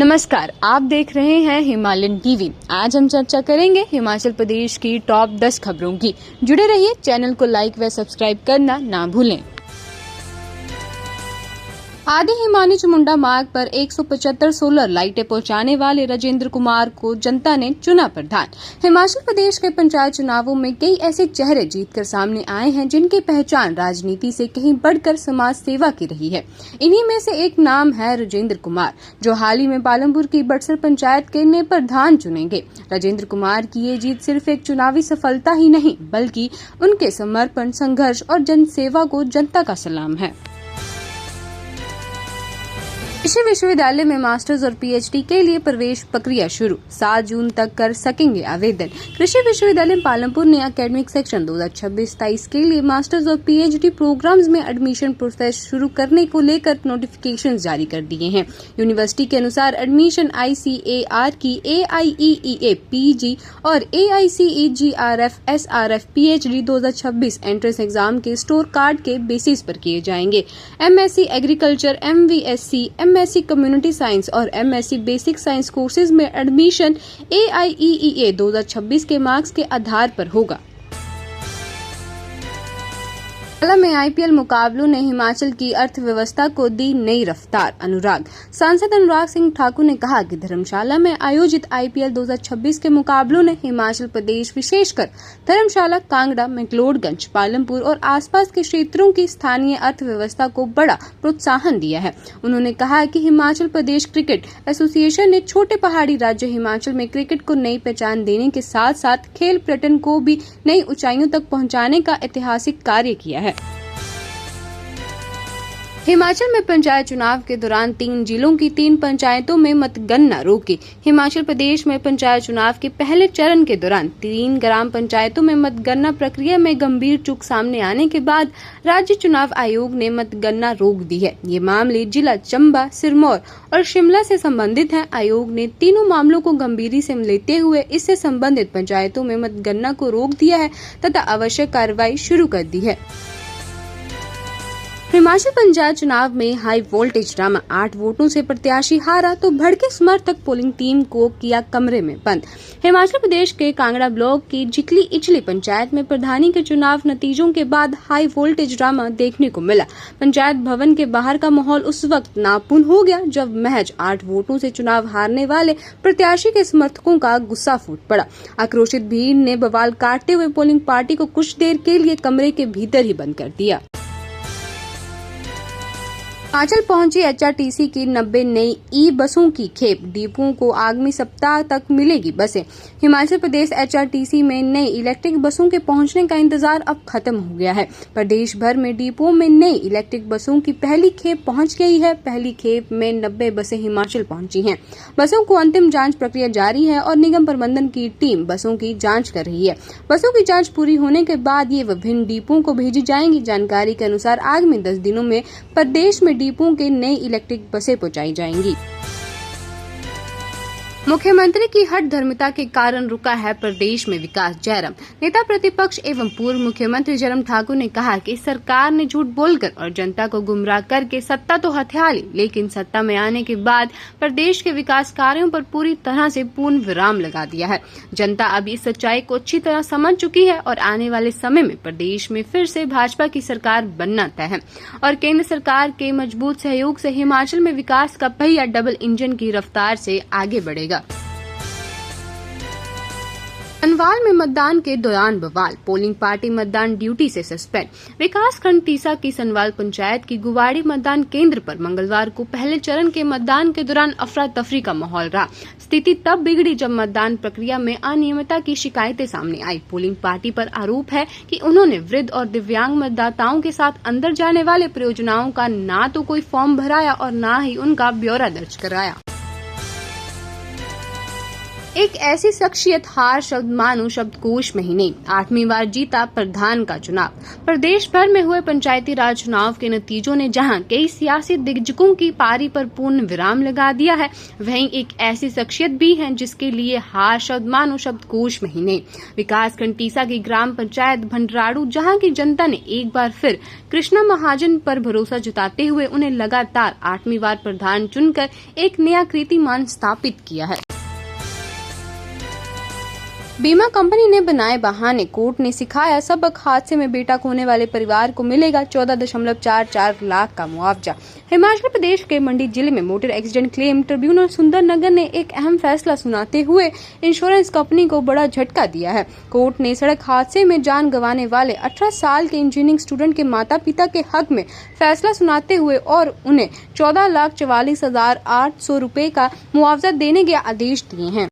नमस्कार, आप देख रहे हैं हिमालयन टीवी। आज हम चर्चा करेंगे हिमाचल प्रदेश की टॉप 10 खबरों की। जुड़े रहिए, चैनल को लाइक व सब्सक्राइब करना ना भूलें। आदि हिमानी चामुंडा मार्ग पर 175 सोलर लाइटें पहुंचाने वाले राजेंद्र कुमार को जनता ने चुना प्रधान। हिमाचल प्रदेश के पंचायत चुनावों में कई ऐसे चेहरे जीतकर सामने आए हैं जिनकी पहचान राजनीति से कहीं बढ़कर समाज सेवा की रही है। इन्हीं में से एक नाम है राजेंद्र कुमार, जो हाल ही में पालमपुर की बड़सर पंचायत के नए प्रधान चुनेंगे। राजेंद्र कुमार की ये जीत सिर्फ एक चुनावी सफलता ही नहीं, बल्कि उनके समर्पण, संघर्ष और जनसेवा को जनता का सलाम है। कृषि विश्वविद्यालय में मास्टर्स और पीएचडी के लिए प्रवेश प्रक्रिया शुरू, 7 जून तक कर सकेंगे आवेदन। कृषि विश्वविद्यालय पालमपुर ने एकेडमिक सेक्शन 2026-23 के लिए मास्टर्स और पीएचडी प्रोग्राम्स में एडमिशन प्रोसेस शुरू करने को लेकर नोटिफिकेशन जारी कर दिए हैं। यूनिवर्सिटी के अनुसार एडमिशन ICAR की AIEEA PG और AICEGRF SRF PhD 2026 entrance exam के स्कोर कार्ड के बेसिस पर किए जाएंगे। MSc agriculture, MVSc, MSc community science और MSc बेसिक साइंस कोर्सेज में एडमिशन AIEEA 2026 के मार्क्स के आधार पर होगा। में IPL मुकाबलों ने हिमाचल की अर्थव्यवस्था को दी नई रफ्तार। अनुराग सांसद अनुराग सिंह ठाकुर ने कहा कि धर्मशाला में आयोजित IPL 2026 के मुकाबलों ने हिमाचल प्रदेश, विशेषकर धर्मशाला, कांगड़ा, मैक्लोडगंज, पालमपुर और आसपास के क्षेत्रों की स्थानीय अर्थव्यवस्था को बड़ा प्रोत्साहन दिया है। उन्होंने कहा कि हिमाचल प्रदेश क्रिकेट एसोसिएशन ने छोटे पहाड़ी राज्य हिमाचल में क्रिकेट को नई पहचान देने के साथ साथ खेल पर्यटन को भी नई ऊंचाइयों तक पहुंचाने का ऐतिहासिक कार्य किया है। हिमाचल में पंचायत चुनाव के दौरान 3 जिलों की 3 पंचायतों में मतगणना रोकी। हिमाचल प्रदेश में पंचायत चुनाव के पहले चरण के दौरान 3 ग्राम पंचायतों में मतगणना प्रक्रिया में गंभीर चूक सामने आने के बाद राज्य चुनाव आयोग ने मतगणना रोक दी है। ये मामले जिला चंबा, सिरमौर और शिमला से संबंधित हैं। आयोग ने तीनों मामलों को गंभीरता से लेते हुए इससे संबंधित पंचायतों में मतगणना को रोक दिया है तथा आवश्यक कार्रवाई शुरू कर दी है। हिमाचल पंचायत चुनाव में हाई वोल्टेज ड्रामा, 8 वोटों से प्रत्याशी हारा तो भड़के समर्थक पोलिंग टीम को किया कमरे में बंद। हिमाचल प्रदेश के कांगड़ा ब्लॉक की जिकली इचली पंचायत में प्रधानी के चुनाव नतीजों के बाद हाई वोल्टेज ड्रामा देखने को मिला। पंचायत भवन के बाहर का माहौल उस वक्त नापूर्ण हो गया जब महज 8 वोटों से चुनाव हारने वाले प्रत्याशी के समर्थकों का गुस्सा फूट पड़ा। आक्रोशित भीड़ ने बवाल काटते हुए पोलिंग पार्टी को कुछ देर के लिए कमरे के भीतर ही बंद कर दिया। हिमाचल पहुंची HRTC की 90 नई बसों की खेप, डिपुओं को आगामी सप्ताह तक मिलेगी बसें। हिमाचल प्रदेश HRTC में नई इलेक्ट्रिक बसों के पहुंचने का इंतजार अब खत्म हो गया है। प्रदेश भर में डिपुओं में नई इलेक्ट्रिक बसों की पहली खेप पहुंच गई है। पहली खेप में 90 बसें हिमाचल पहुंची हैं। बसों को अंतिम जांच प्रक्रिया जारी है और निगम प्रबंधन की टीम बसों की जाँच कर रही है। बसों की जाँच पूरी होने के बाद ये विभिन्न डिपुओं को भेजी जाएंगी। जानकारी के अनुसार आगामी 10 दिनों में प्रदेश में डिपुओं के नई इलेक्ट्रिक बसें पहुंचाई जाएंगी। मुख्यमंत्री की हठ धर्मिता के कारण रुका है प्रदेश में विकास। जयराम नेता प्रतिपक्ष एवं पूर्व मुख्यमंत्री जयराम ठाकुर ने कहा कि सरकार ने झूठ बोलकर और जनता को गुमराह करके सत्ता तो हथिया ली, लेकिन सत्ता में आने के बाद प्रदेश के विकास कार्यों पर पूरी तरह से पूर्ण विराम लगा दिया है। जनता अब इस सच्चाई को अच्छी तरह समझ चुकी है और आने वाले समय में प्रदेश में फिर से भाजपा की सरकार बनना तय है और केंद्र सरकार के मजबूत सहयोग से हिमाचल में विकास का पहिया डबल इंजन की रफ्तार से आगे बढ़ेगा। सनवाल में मतदान के दौरान बवाल, पोलिंग पार्टी मतदान ड्यूटी से सस्पेंड। विकास खंड तीसा की सनवाल पंचायत की गुवाड़ी मतदान केंद्र पर मंगलवार को पहले चरण के मतदान के दौरान अफरा तफरी का माहौल रहा। स्थिति तब बिगड़ी जब मतदान प्रक्रिया में अनियमितता की शिकायतें सामने आई। पोलिंग पार्टी पर आरोप है कि उन्होंने वृद्ध और दिव्यांग मतदाताओं के साथ अंदर जाने वाले परियोजनाओं का ना तो कोई फॉर्म भराया और न ही उनका ब्यौरा दर्ज कराया। एक ऐसी शख्सियत हार शब्द मानो शब्दकोश में ही नहीं, 8वीं बार जीता प्रधान का चुनाव। प्रदेश भर में हुए पंचायती राज चुनाव के नतीजों ने जहां कई सियासी दिग्गजों की पारी पर पूर्ण विराम लगा दिया है, वहीं एक ऐसी शख्सियत भी है जिसके लिए हार शब्द मानो शब्दकोश में ही नहीं। विकासखंड टीसा की ग्राम पंचायत भंडराड़ू जहां की जनता ने एक बार फिर कृष्णा महाजन पर भरोसा जताते हुए उन्हें लगातार 8वीं बार प्रधान चुनकर एक नया कीर्तिमान स्थापित किया है। बीमा कंपनी ने बनाए बहाने, कोर्ट ने सिखाया सबक, हादसे में बेटा खोने वाले परिवार को मिलेगा 14.44 लाख का मुआवजा। हिमाचल प्रदेश के मंडी जिले में motor accident claim tribunal Sundernagar ने एक अहम फैसला सुनाते हुए इंश्योरेंस कंपनी को बड़ा झटका दिया है। कोर्ट ने सड़क हादसे में जान गंवाने वाले 18 साल के इंजीनियरिंग स्टूडेंट के माता पिता के हक में फैसला सुनाते हुए और उन्हें 14,44,800 रुपए का मुआवजा देने के आदेश दिए हैं।